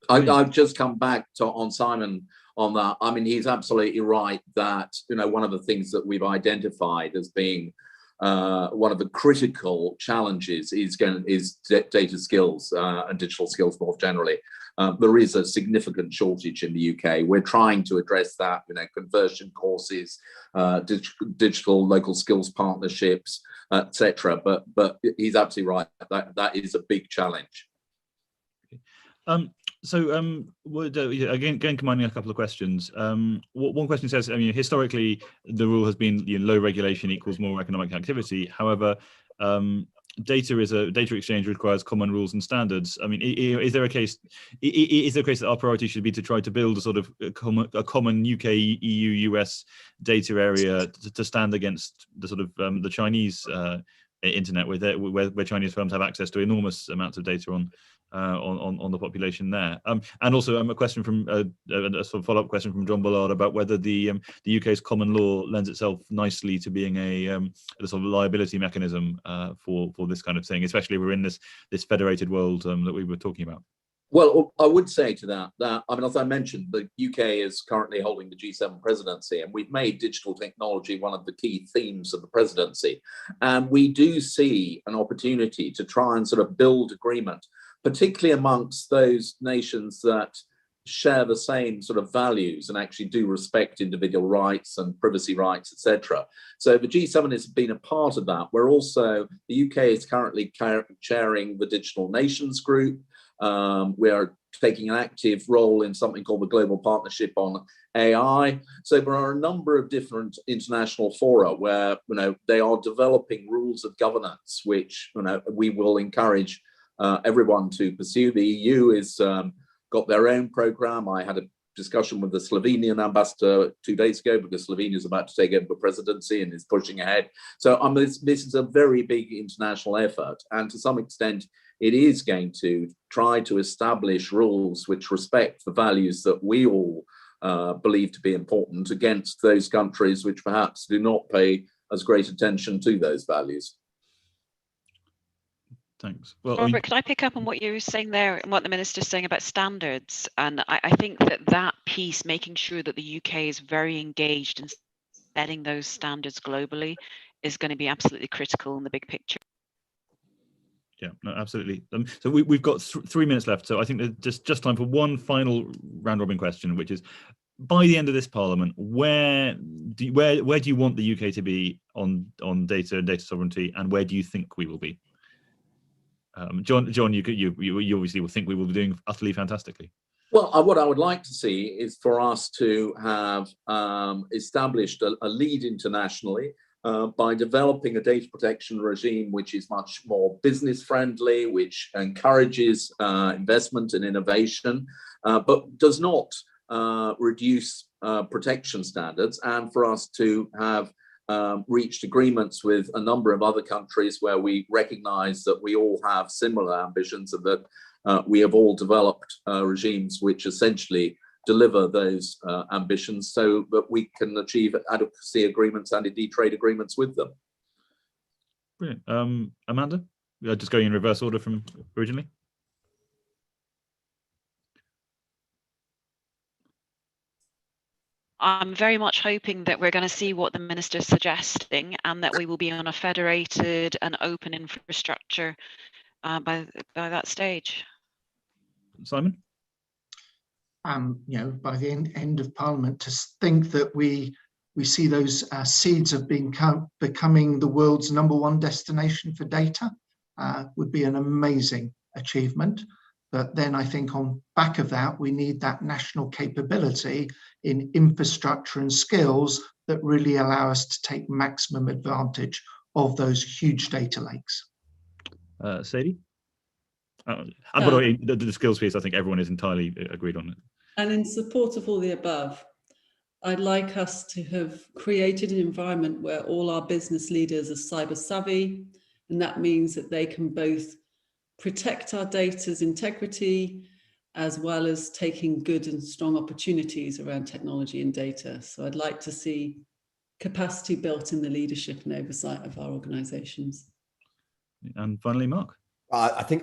I've just come back on Simon on that. I mean, he's absolutely right that, one of the things that we've identified as being one of the critical challenges is data skills and digital skills more generally. There is a significant shortage in the UK. We're trying to address that, conversion courses, digital local skills partnerships, etc. But he's absolutely right. That is a big challenge. So again, combining a couple of questions. One question says, historically, the rule has been low regulation equals more economic activity. However, data exchange requires common rules and standards. I mean, is there a case that our priority should be to try to build a sort of a common UK, EU, US data area to stand against the sort of the Chinese internet, where Chinese firms have access to enormous amounts of data on the population there, and also a question from a sort of follow-up question from John Bullard about whether the UK's common law lends itself nicely to being a sort of liability mechanism for this kind of thing, especially we're in this federated world that we were talking about. Well, I would say to that, I mean, as I mentioned, the UK is currently holding the G7 presidency, and we've made digital technology one of the key themes of the presidency. And we do see an opportunity to try and sort of build agreement, particularly amongst those nations that share the same sort of values and actually do respect individual rights and privacy rights, etc. So the G7 has been a part of that. We're also, the UK is currently chairing the Digital Nations Group. We are taking an active role in something called the Global Partnership on AI. So there are a number of different international fora where they are developing rules of governance, which we will encourage everyone to pursue. The EU is got their own program. I had a discussion with the Slovenian ambassador 2 days ago because Slovenia is about to take over the presidency and is pushing ahead. So this is a very big international effort, and to some extent it is going to try to establish rules which respect the values that we all believe to be important against those countries which perhaps do not pay as great attention to those values. Thanks. Well, Robert, could I pick up on what you were saying there and what the minister's saying about standards? And I think that piece, making sure that the UK is very engaged in setting those standards globally, is going to be absolutely critical in the big picture. Yeah, no, absolutely. So we've got 3 minutes left. So I think there's just time for one final round robin question, which is, by the end of this Parliament, where do you want the UK to be on data and data sovereignty, and where do you think we will be? John, you obviously will think we will be doing utterly fantastically. Well, what I would like to see is for us to have established a lead internationally by developing a data protection regime which is much more business friendly, which encourages investment and innovation, but does not reduce protection standards, and for us to have reached agreements with a number of other countries where we recognize that we all have similar ambitions and that we have all developed regimes which essentially deliver those ambitions so that we can achieve adequacy agreements and indeed trade agreements with them. Brilliant. Amanda, just going in reverse order from originally. I'm very much hoping that we're going to see what the minister's suggesting, and that we will be on a federated and open infrastructure by that stage. Simon? By the end of Parliament, to think that we see those seeds of becoming the world's #1 destination for data would be an amazing achievement. But then I think on back of that, we need that national capability in infrastructure and skills that really allow us to take maximum advantage of those huge data lakes. Sadie? And by the way, the skills piece, I think everyone is entirely agreed on it. And in support of all the above, I'd like us to have created an environment where all our business leaders are cyber savvy, and that means that they can both protect our data's integrity, as well as taking good and strong opportunities around technology and data. So I'd like to see capacity built in the leadership and oversight of our organisations. And finally, Marc. I think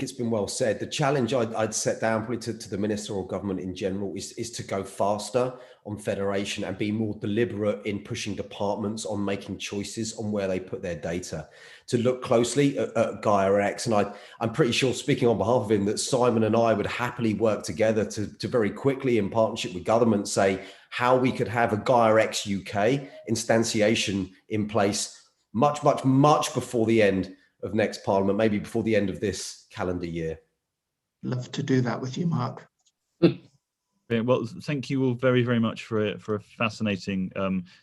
it's been well said. The challenge I'd set down probably to the minister or government in general is to go faster on federation and be more deliberate in pushing departments on making choices on where they put their data. To look closely at Gaia X, and I'm pretty sure, speaking on behalf of him, that Simon and I would happily work together to very quickly, in partnership with government, say how we could have a Gaia X UK instantiation in place much before the end of next Parliament, maybe before the end of this calendar year. Love to do that with you, Marc. Well, thank you all very, very much for a fascinating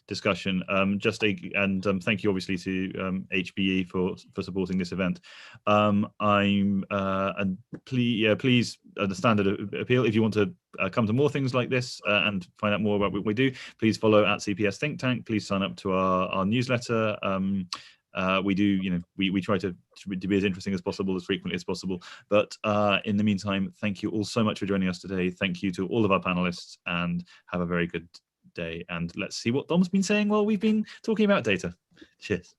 discussion. And thank you obviously to HBE for supporting this event. And please, the standard appeal, if you want to come to more things like this and find out more about what we do, please follow @CPS Think Tank. Please sign up to our newsletter. We do, we try to be as interesting as possible, as frequently as possible. But in the meantime, thank you all so much for joining us today. Thank you to all of our panelists, and have a very good day. And let's see what Dom's been saying while we've been talking about data. Cheers.